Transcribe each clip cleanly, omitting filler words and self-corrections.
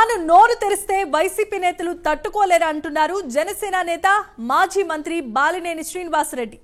తాను నోరు తెరిస్తే వైసీపీ నేతలు తట్టుకోలేరంటున్నారు జనసేన నేత మాజీ మంత్రి బాలినేని శ్రీనివాసరెడ్డి.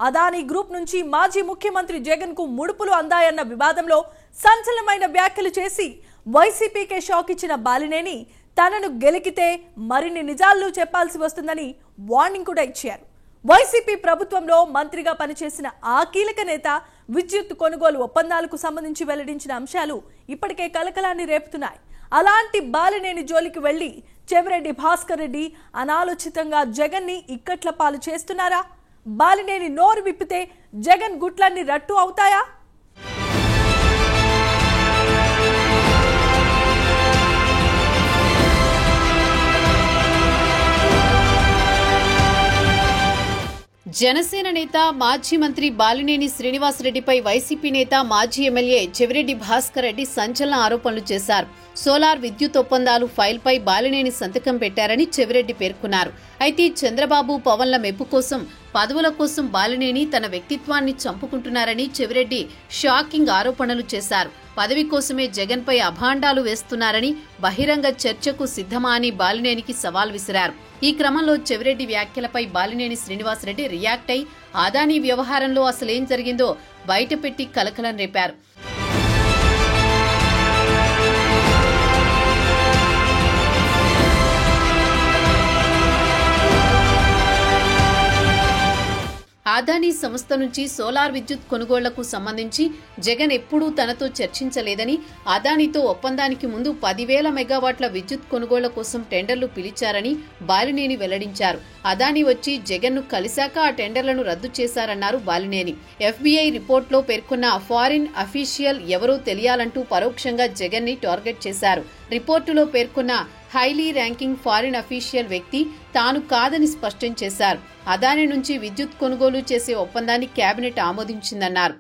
అదానీ గ్రూప్ నుంచి మాజీ ముఖ్యమంత్రి జగన్ కు ముడుపులు అందాయన్న వివాదంలో సంచలనమైన వ్యాఖ్యలు చేసి వైసీపీకే షాక్ ఇచ్చిన బాలినేని తనను గెలికితే మరిన్ని నిజాలు చెప్పాల్సి వస్తుందని వార్నింగ్ కూడా ఇచ్చారు. వైసీపీ ప్రభుత్వంలో మంత్రిగా పనిచేసిన ఆ కీలక నేత విద్యుత్ కొనుగోలు ఒప్పందాలకు సంబంధించి వెల్లడించిన అంశాలు ఇప్పటికే కలకలాన్ని రేపుతున్నాయి. అలాంటి బాలినేని జోలికి వెళ్లి చెవిరెడ్డి భాస్కర్ రెడ్డి అనాలోచితంగా జగన్ ని ఇక్కట్ల పాలు చేస్తున్నారా? బాలినేని నోరు విప్పితే జగన్ గుట్లన్నీ రట్టు అవుతాయా? జనసేన నేత మాజీ మంత్రి బాలినేని శ్రీనివాసరెడ్డిపై వైసీపీ నేత మాజీ ఎమ్మెల్యే చెవిరెడ్డి భాస్కర్ రెడ్డి సంచలన ఆరోపణలు చేశారు. సోలార్ విద్యుత్ ఒప్పందాలు ఫైల్పై బాలినేని సంతకం పెట్టారని చెవిరెడ్డి పేర్కొన్నారు. అయితే చంద్రబాబు పవన్ల మెప్పు కోసం, పదవుల కోసం బాలినేని తన వ్యక్తిత్వాన్ని చంపుకుంటున్నారని చెవిరెడ్డి షాకింగ్ ఆరోపణలు చేశారు. పదవి కోసమే జగన్ పై అభాండాలు వేస్తున్నారని, బహిరంగ చర్చకు సిద్ధమా అని బాలినేనికి సవాల్ విసిరారు. ఈ క్రమంలో చెవిరెడ్డి వ్యాఖ్యలపై బాలినేని శ్రీనివాసరెడ్డి రియాక్ట్ అయి అదానీ వ్యవహారంలో అసలేం జరిగిందో బయటపెట్టి కలకలం రేపారు. అదానీ సంస్థ నుంచి సోలార్ విద్యుత్ కొనుగోళ్లకు సంబంధించి జగన్ ఎప్పుడూ తనతో చర్చించలేదని, అదానీతో ఒప్పందానికి ముందు 10,000 మెగావాట్ల విద్యుత్ కొనుగోళ్ల కోసం టెండర్లు పిలిచారని బాలినేని వెల్లడించారు. అదానీ వచ్చి జగన్ ను కలిశాక ఆ టెండర్లను రద్దు చేశారన్నారు బాలినేని. FBI రిపోర్టులో పేర్కొన్న ఫారిన్ అఫీషియల్ ఎవరో తెలియాలంటూ పరోక్షంగా జగన్ ని టార్గెట్ చేశారు. రిపోర్టులో పేర్కొన్న హైలీ ర్యాంకింగ్ ఫారిన్ అఫీషియల్ వ్యక్తి తాను కాదని స్పష్టం చేశారు. అదానీ నుంచి విద్యుత్ కొనుగోలు చేసే ఒప్పందాన్ని కేబినెట్ ఆమోదించిందన్నారు.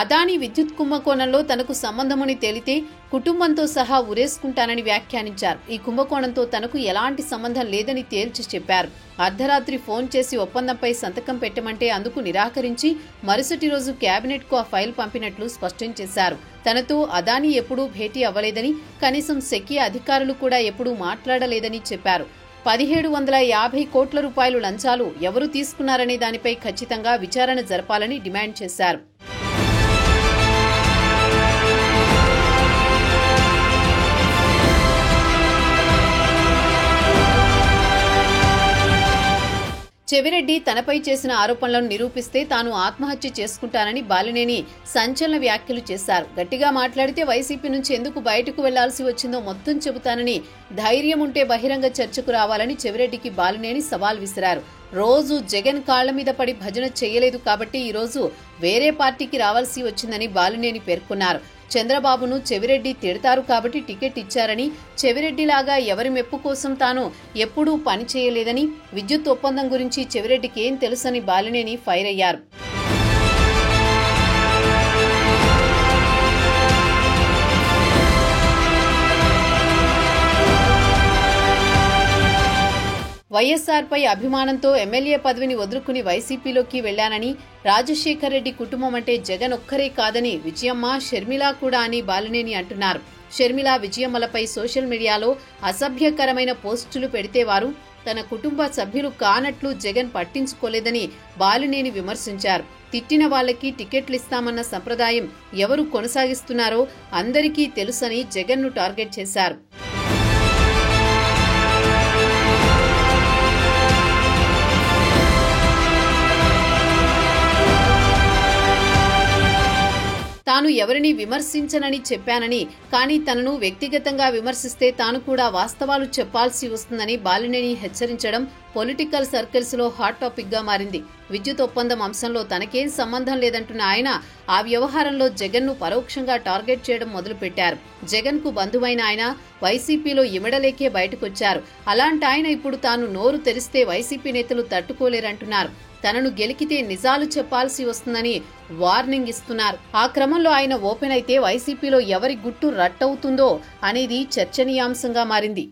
అదానీ విద్యుత్ కుంభకోణంలో తనకు సంబంధమని తేలితే కుటుంబంతో సహా ఉరేసుకుంటానని వ్యాఖ్యానించారు. ఈ కుంభకోణంతో తనకు ఎలాంటి సంబంధం లేదని తేల్చి చెప్పారు. అర్ధరాత్రి ఫోన్ చేసి ఒప్పందంపై సంతకం పెట్టమంటే అందుకు నిరాకరించి మరుసటి రోజు కేబినెట్ కు ఆ ఫైల్ పంపినట్లు స్పష్టం చేశారు. తనతో అదానీ ఎప్పుడూ భేటీ అవ్వలేదని, కనీసం సెకీ అధికారులు కూడా ఎప్పుడూ మాట్లాడలేదని చెప్పారు. 1,750 కోట్ల రూపాయలు లంచాలు ఎవరు తీసుకున్నారనే దానిపై ఖచ్చితంగా విచారణ జరపాలని డిమాండ్ చేశారు. చెవిరెడ్డి తనపై చేసిన ఆరోపణలను నిరూపిస్తే తాను ఆత్మహత్య చేసుకుంటానని బాలినేని సంచలన వ్యాఖ్యలు చేశారు. గట్టిగా మాట్లాడితే వైసీపీ నుంచి ఎందుకు బయటకు వెళ్లాల్సి వచ్చిందో మొత్తం చెబుతానని, ధైర్యం ఉంటే బహిరంగ చర్చకు రావాలని చెవిరెడ్డికి బాలినేని సవాల్ విసిరారు. రోజు జగన్ కాళ్ల మీద పడి భజన చేయలేదు కాబట్టి ఈరోజు వేరే పార్టీకి రావాల్సి వచ్చిందని బాలినేని పేర్కొన్నారు. చంద్రబాబును చెవిరెడ్డి తిడతారు కాబట్టి టికెట్ ఇచ్చారని, చెవిరెడ్డిలాగా ఎవరి మెప్పు కోసం తాను ఎప్పుడూ పనిచేయలేదని, విద్యుత్ ఒప్పందం గురించి చెవిరెడ్డికి ఏం తెలుసని బాలినేని ఫైర్ అయ్యారు. వైఎస్ఆర్పై అభిమానంతో ఎమ్మెల్యే పదవిని వదులుకుని వైసీపీలోకి వెళ్లానని, రాజశేఖర్ రెడ్డి కుటుంబం అంటే జగన్ ఒక్కరే కాదని, విజయమ్మ, షర్మిల కూడా అని బాలినేని అంటున్నారు. షర్మిల, విజయమ్మలపై సోషల్ మీడియాలో అసభ్యకరమైన పోస్టులు పెడితే వారు తన కుటుంబ సభ్యులు కానట్లు జగన్ పట్టించుకోలేదని బాలినేని విమర్శించారు. తిట్టిన వాళ్లకి టికెట్లు ఇస్తామన్న సంప్రదాయం ఎవరు కొనసాగిస్తున్నారో అందరికీ తెలుసని జగన్ ను టార్గెట్ చేశారు. తాను ఎవరిని విమర్శించనని చెప్పానని, కానీ తనను వ్యక్తిగతంగా విమర్శిస్తే తాను కూడా వాస్తవాలు చెప్పాల్సి వస్తుందని బాలినేని హెచ్చరించడం పొలిటికల్ సర్కిల్స్ లో హాట్ టాపిక్ గా మారింది. విద్యుత్ ఒప్పందం అంశంలో తనకేం సంబంధం లేదంటున్న ఆయన ఆ వ్యవహారంలో జగన్ ను పరోక్షంగా టార్గెట్ చేయడం మొదలుపెట్టారు. జగన్ కు బంధువైన ఆయన వైసీపీలో ఇమడలేకే బయటకొచ్చారు. అలాంటి ఆయన ఇప్పుడు తాను నోరు తెరిస్తే వైసీపీ నేతలు తట్టుకోలేరంటున్నారు. తనను గెలికితే నిజాలు చెప్పాల్సి వస్తుందని వార్నింగ్ ఇస్తున్నారు. ఆ క్రమంలో ఆయన ఓపెన్ అయితే వైసీపీలో ఎవరి గుట్టు రట్టవుతుందో అనేది చర్చనీయాంశంగా మారింది.